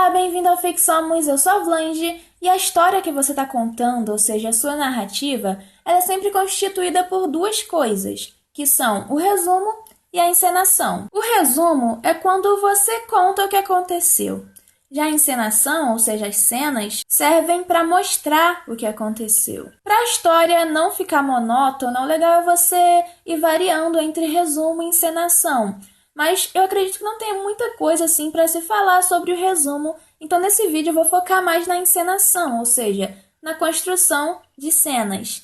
Olá, bem-vindo ao Fixamos, eu sou a Vlange, e a história que você está contando, ou seja, a sua narrativa, ela é sempre constituída por duas coisas, que são o resumo e a encenação. O resumo é quando você conta o que aconteceu. Já a encenação, ou seja, as cenas, servem para mostrar o que aconteceu. Para a história não ficar monótona, o legal é você ir variando entre resumo e encenação. Mas eu acredito que não tem muita coisa assim para se falar sobre o resumo, então nesse vídeo eu vou focar mais na encenação, ou seja, na construção de cenas.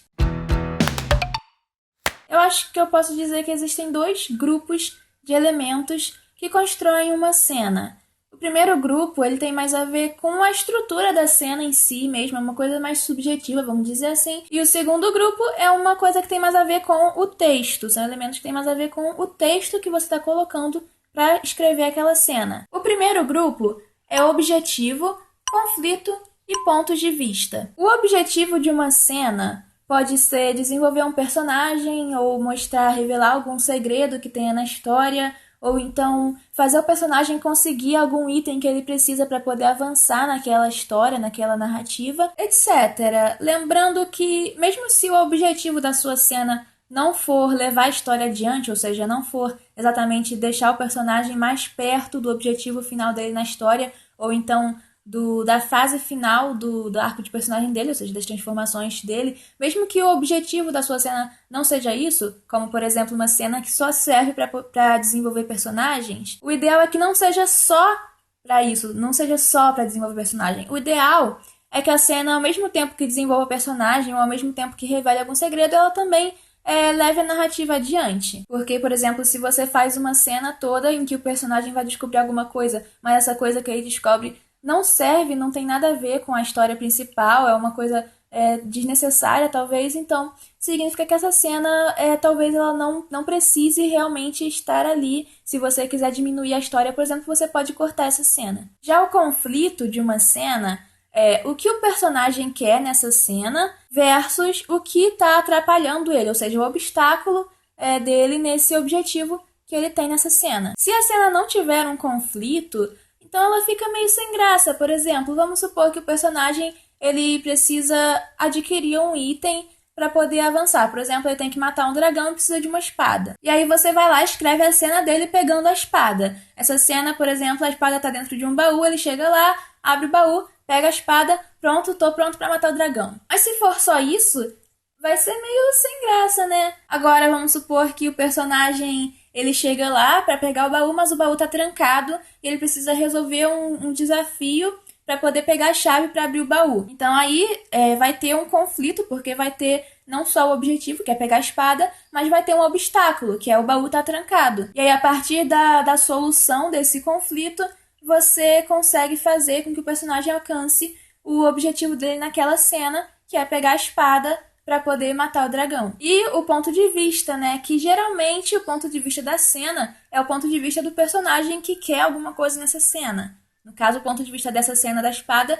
Eu acho que eu posso dizer que existem dois grupos de elementos que constroem uma cena. O primeiro grupo, ele tem mais a ver com a estrutura da cena em si mesmo, é uma coisa mais subjetiva, vamos dizer assim. E o segundo grupo é uma coisa que tem mais a ver com o texto, são elementos que tem mais a ver com o texto que você está colocando para escrever aquela cena. O primeiro grupo é objetivo, conflito e pontos de vista. O objetivo de uma cena pode ser desenvolver um personagem ou mostrar, revelar algum segredo que tenha na história, ou então fazer o personagem conseguir algum item que ele precisa para poder avançar naquela história, naquela narrativa, etc. Lembrando que, mesmo se o objetivo da sua cena não for levar a história adiante, ou seja, não for exatamente deixar o personagem mais perto do objetivo final dele na história, ou então da fase final do arco de personagem dele, ou seja, das transformações dele, mesmo que o objetivo da sua cena não seja isso, como por exemplo uma cena que só serve para desenvolver personagens, o ideal é que não seja só para isso, não seja só para desenvolver personagem. O ideal é que a cena, ao mesmo tempo que desenvolva o personagem, ou ao mesmo tempo que revele algum segredo, ela também leve a narrativa adiante. Porque, por exemplo, se você faz uma cena toda em que o personagem vai descobrir alguma coisa, mas essa coisa que ele descobre não serve, não tem nada a ver com a história principal, é uma coisa desnecessária, talvez, então significa que essa cena, talvez ela não precise realmente estar ali. Se você quiser diminuir a história, por exemplo, você pode cortar essa cena. Já o conflito de uma cena é o que o personagem quer nessa cena versus o que está atrapalhando ele, ou seja, o obstáculo dele nesse objetivo que ele tem nessa cena. Se a cena não tiver um conflito, então ela fica meio sem graça. Por exemplo, vamos supor que o personagem ele precisa adquirir um item para poder avançar. Por exemplo, ele tem que matar um dragão e precisa de uma espada. E aí você vai lá e escreve a cena dele pegando a espada. Essa cena, por exemplo, a espada está dentro de um baú, ele chega lá, abre o baú, pega a espada, pronto, tô pronto para matar o dragão. Mas se for só isso, vai ser meio sem graça, né? Agora vamos supor que o personagem ele chega lá para pegar o baú, mas o baú tá trancado e ele precisa resolver um desafio para poder pegar a chave para abrir o baú. Então aí vai ter um conflito, porque vai ter não só o objetivo, que é pegar a espada, mas vai ter um obstáculo, que é o baú tá trancado. E aí a partir da solução desse conflito, você consegue fazer com que o personagem alcance o objetivo dele naquela cena, que é pegar a espada para poder matar o dragão. E o ponto de vista, né? Que geralmente o ponto de vista da cena é o ponto de vista do personagem que quer alguma coisa nessa cena. No caso, o ponto de vista dessa cena da espada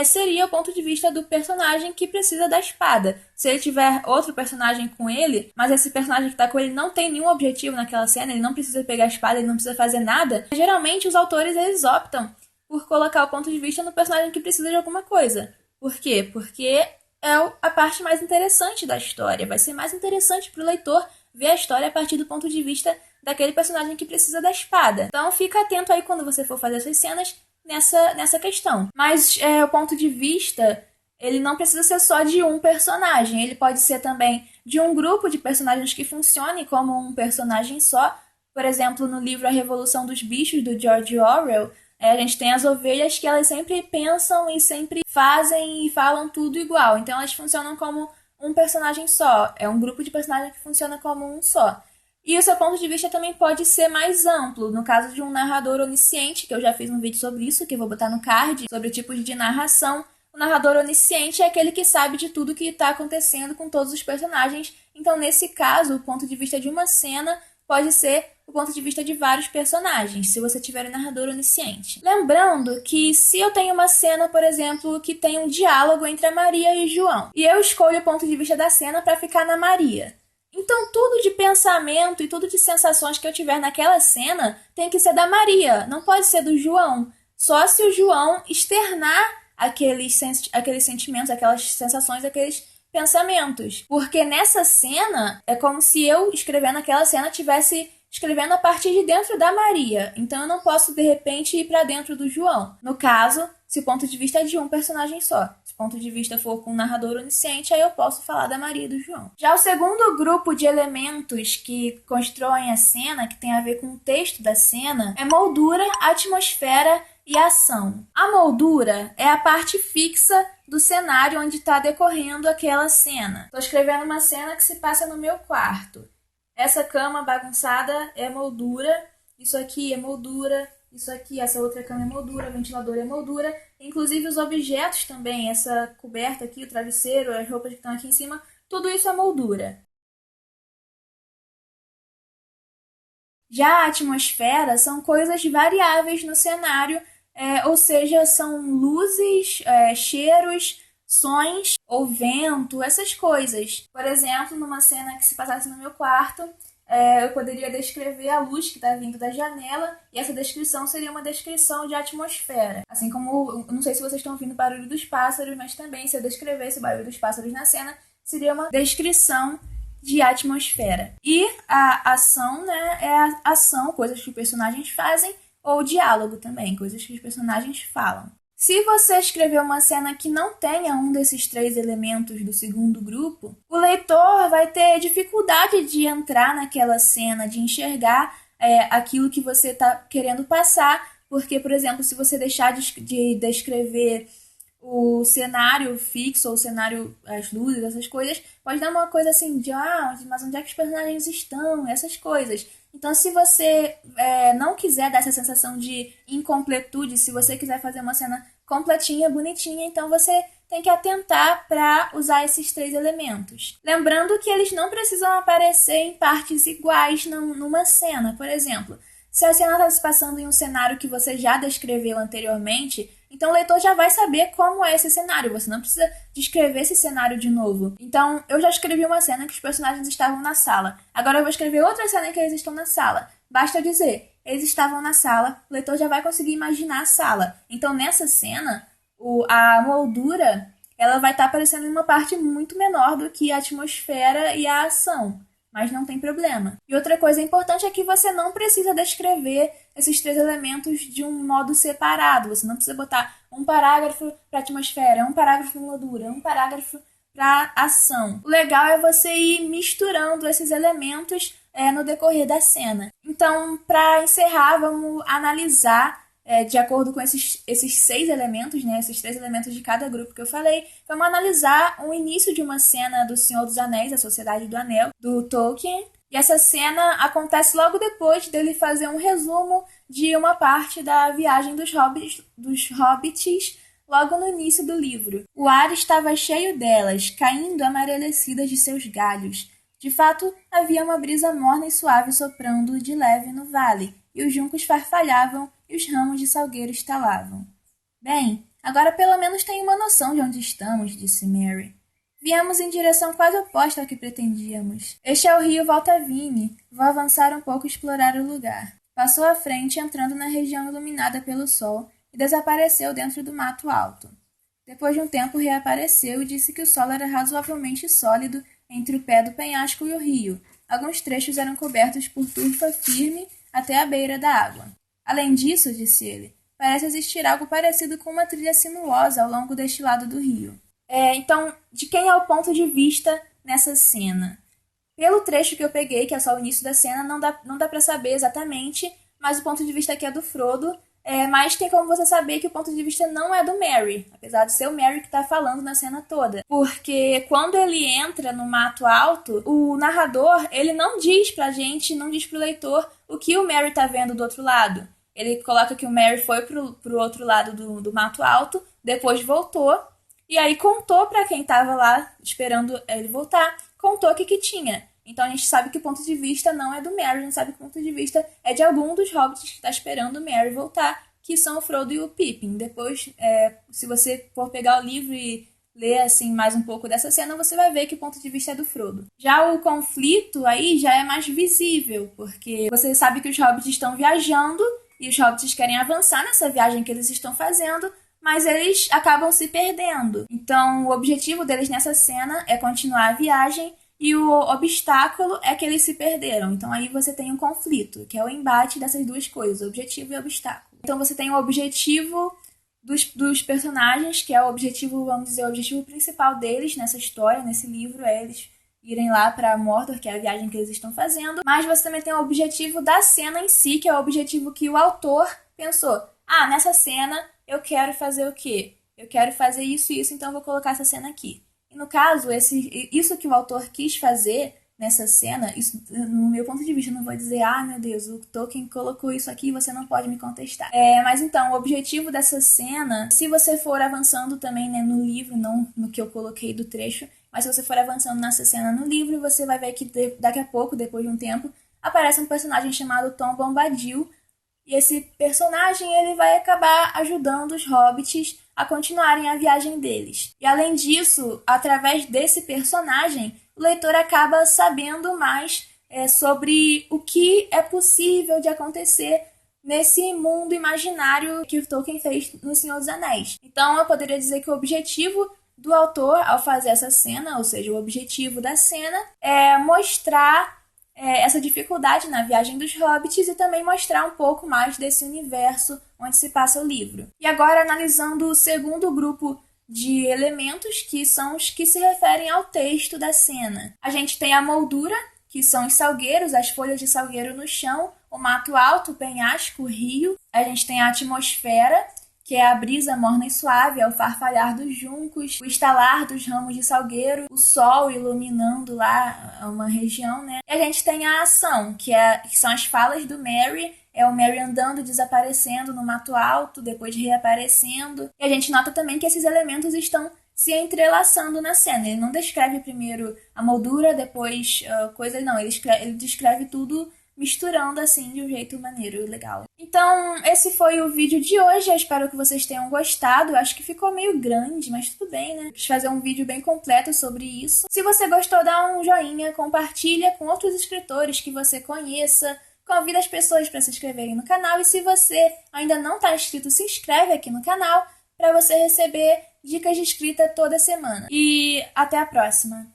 seria o ponto de vista do personagem que precisa da espada. Se ele tiver outro personagem com ele, mas esse personagem que tá com ele não tem nenhum objetivo naquela cena, ele não precisa pegar a espada, ele não precisa fazer nada, geralmente os autores eles optam por colocar o ponto de vista no personagem que precisa de alguma coisa. Por quê? Porque é a parte mais interessante da história. Vai ser mais interessante para o leitor ver a história a partir do ponto de vista daquele personagem que precisa da espada. Então fica atento aí quando você for fazer suas cenas nessa questão. Mas o ponto de vista, ele não precisa ser só de um personagem. Ele pode ser também de um grupo de personagens que funcione como um personagem só. Por exemplo, no livro A Revolução dos Bichos, do George Orwell, a gente tem as ovelhas que elas sempre pensam e sempre fazem e falam tudo igual. Então elas funcionam como um personagem só. É um grupo de personagens que funciona como um só. E o seu ponto de vista também pode ser mais amplo. No caso de um narrador onisciente, que eu já fiz um vídeo sobre isso, que eu vou botar no card, sobre tipos de narração. O narrador onisciente é aquele que sabe de tudo que está acontecendo com todos os personagens. Então, nesse caso, o ponto de vista de uma cena pode ser o ponto de vista de vários personagens, se você tiver um narrador onisciente. Lembrando que se eu tenho uma cena, por exemplo, que tem um diálogo entre a Maria e João, e eu escolho o ponto de vista da cena para ficar na Maria, então tudo de pensamento e tudo de sensações que eu tiver naquela cena tem que ser da Maria, não pode ser do João. só se o João externar aqueles sentimentos, aquelas sensações, aqueles pensamentos. Porque nessa cena, é como se eu, escrevendo aquela cena, tivesse escrevendo a partir de dentro da Maria. Então eu não posso, de repente, ir para dentro do João. No caso, se o ponto de vista é de um personagem só. Se o ponto de vista for com um narrador onisciente, aí eu posso falar da Maria e do João. Já o segundo grupo de elementos que constroem a cena, que tem a ver com o texto da cena, é moldura, atmosfera e ação. A moldura é a parte fixa do cenário onde está decorrendo aquela cena. Estou escrevendo uma cena que se passa no meu quarto. Essa cama bagunçada é moldura, isso aqui é moldura, isso aqui, essa outra cama é moldura, o ventilador é moldura, inclusive os objetos também, essa coberta aqui, o travesseiro, as roupas que estão aqui em cima, tudo isso é moldura. Já a atmosfera são coisas variáveis no cenário, ou seja, são luzes, cheiros, sons ou vento, essas coisas. Por exemplo, numa cena que se passasse no meu quarto, eu poderia descrever a luz que está vindo da janela e essa descrição seria uma descrição de atmosfera. Assim como, não sei se vocês estão ouvindo o barulho dos pássaros, mas também se eu descrevesse o barulho dos pássaros na cena, seria uma descrição de atmosfera. E a ação, né, é a ação, coisas que os personagens fazem, ou diálogo também, coisas que os personagens falam. Se você escrever uma cena que não tenha um desses três elementos do segundo grupo, o leitor vai ter dificuldade de entrar naquela cena, de enxergar aquilo que você está querendo passar, porque, por exemplo, se você deixar de descrever o cenário fixo ou o cenário, as luzes, essas coisas, pode dar uma coisa assim de, mas onde é que os personagens estão? Essas coisas. Então, se você não quiser dar essa sensação de incompletude, se você quiser fazer uma cena completinha, bonitinha, então você tem que atentar para usar esses três elementos. Lembrando que eles não precisam aparecer em partes iguais numa cena. Por exemplo, se a cena está se passando em um cenário que você já descreveu anteriormente, então o leitor já vai saber como é esse cenário. Você não precisa descrever esse cenário de novo. Então, eu já escrevi uma cena que os personagens estavam na sala. Agora eu vou escrever outra cena em que eles estão na sala. Basta dizer, eles estavam na sala, o leitor já vai conseguir imaginar a sala. Então, nessa cena, a moldura ela vai estar aparecendo em uma parte muito menor do que a atmosfera e a ação. Mas não tem problema. E outra coisa importante é que você não precisa descrever esses três elementos de um modo separado. Você não precisa botar um parágrafo para atmosfera, um parágrafo para moldura, um parágrafo para ação. O legal é você ir misturando esses elementos no decorrer da cena. Então, para encerrar, vamos analisar de acordo com esses 6 elementos, né, esses 3 elementos de cada grupo que eu falei, vamos analisar o início de uma cena do Senhor dos Anéis, a Sociedade do Anel, do Tolkien. E essa cena acontece logo depois dele fazer um resumo de uma parte da viagem dos hobbits logo no início do livro. O ar estava cheio delas, caindo amarelecidas de seus galhos. De fato, havia uma brisa morna e suave soprando de leve no vale, e os juncos farfalhavam e os ramos de salgueiro estalavam. Bem, agora pelo menos tenho uma noção de onde estamos, disse Mary. Viemos em direção quase oposta ao que pretendíamos. Este é o rio Voltavine. Vou avançar um pouco e explorar o lugar. Passou à frente, entrando na região iluminada pelo sol, e desapareceu dentro do mato alto. Depois de um tempo reapareceu e disse que o solo era razoavelmente sólido entre o pé do penhasco e o rio. Alguns trechos eram cobertos por turfa firme até a beira da água. Além disso, disse ele, parece existir algo parecido com uma trilha sinuosa ao longo deste lado do rio. Então, de quem é o ponto de vista nessa cena? Pelo trecho que eu peguei, que é só o início da cena, não dá para saber exatamente, mas o ponto de vista aqui é do Frodo, mas tem como você saber que o ponto de vista não é do Merry, apesar de ser o Merry que está falando na cena toda. Porque quando ele entra no mato alto, o narrador, ele não diz pra gente, não diz pro leitor o que o Merry tá vendo do outro lado. Ele coloca que o Merry foi pro outro lado do mato alto, depois voltou, e aí contou pra quem tava lá esperando ele voltar, contou o que tinha. Então a gente sabe que o ponto de vista não é do Merry, a gente sabe que o ponto de vista é de algum dos hobbits que está esperando o Merry voltar, que são o Frodo e o Pippin. Depois, se você for pegar o livro e ler assim, mais um pouco dessa cena, você vai ver que o ponto de vista é do Frodo. Já o conflito aí já é mais visível, porque você sabe que os hobbits estão viajando e os hobbits querem avançar nessa viagem que eles estão fazendo, mas eles acabam se perdendo. Então, o objetivo deles nessa cena é continuar a viagem e o obstáculo é que eles se perderam. Então, aí você tem um conflito, que é o embate dessas duas coisas, objetivo e obstáculo. Então, você tem o objetivo dos personagens, que é o objetivo, vamos dizer, o objetivo principal deles nessa história, nesse livro, é eles irem lá para Mordor, que é a viagem que eles estão fazendo. Mas você também tem o objetivo da cena em si, que é o objetivo que o autor pensou. Ah, nessa cena eu quero fazer o quê? Eu quero fazer isso e isso, então eu vou colocar essa cena aqui. E no caso, isso que o autor quis fazer nessa cena, isso, no meu ponto de vista, eu não vou dizer, ah, meu Deus, o Tolkien colocou isso aqui e você não pode me contestar. Mas então, o objetivo dessa cena, se você for avançando também, né, no livro, não no que eu coloquei do trecho, mas se você for avançando nessa cena no livro, você vai ver que daqui a pouco, depois de um tempo, aparece um personagem chamado Tom Bombadil, e esse personagem ele vai acabar ajudando os hobbits a continuarem a viagem deles. E além disso, através desse personagem, o leitor acaba sabendo mais sobre o que é possível de acontecer nesse mundo imaginário que o Tolkien fez no Senhor dos Anéis. Então eu poderia dizer que o objetivo do autor ao fazer essa cena, ou seja, o objetivo da cena, é mostrar essa dificuldade na viagem dos hobbits e também mostrar um pouco mais desse universo onde se passa o livro. E agora, analisando o segundo grupo de elementos, que são os que se referem ao texto da cena. A gente tem a moldura, que são os salgueiros, as folhas de salgueiro no chão, o mato alto, o penhasco, o rio. A gente tem a atmosfera, que é a brisa morna e suave, é o farfalhar dos juncos, o estalar dos ramos de salgueiro, o sol iluminando lá uma região, né? E a gente tem a ação, que são as falas do Merry, é o Merry andando, desaparecendo no mato alto, depois reaparecendo. E a gente nota também que esses elementos estão se entrelaçando na cena. Ele não descreve primeiro a moldura, depois coisa, não. Ele descreve tudo misturando assim de um jeito maneiro e legal. Então, esse foi o vídeo de hoje. Eu espero que vocês tenham gostado. Eu acho que ficou meio grande, mas tudo bem, né? Quis fazer um vídeo bem completo sobre isso. Se você gostou, dá um joinha, compartilha com outros escritores que você conheça. Convida as pessoas para se inscreverem no canal. E se você ainda não está inscrito, se inscreve aqui no canal para você receber dicas de escrita toda semana. E até a próxima!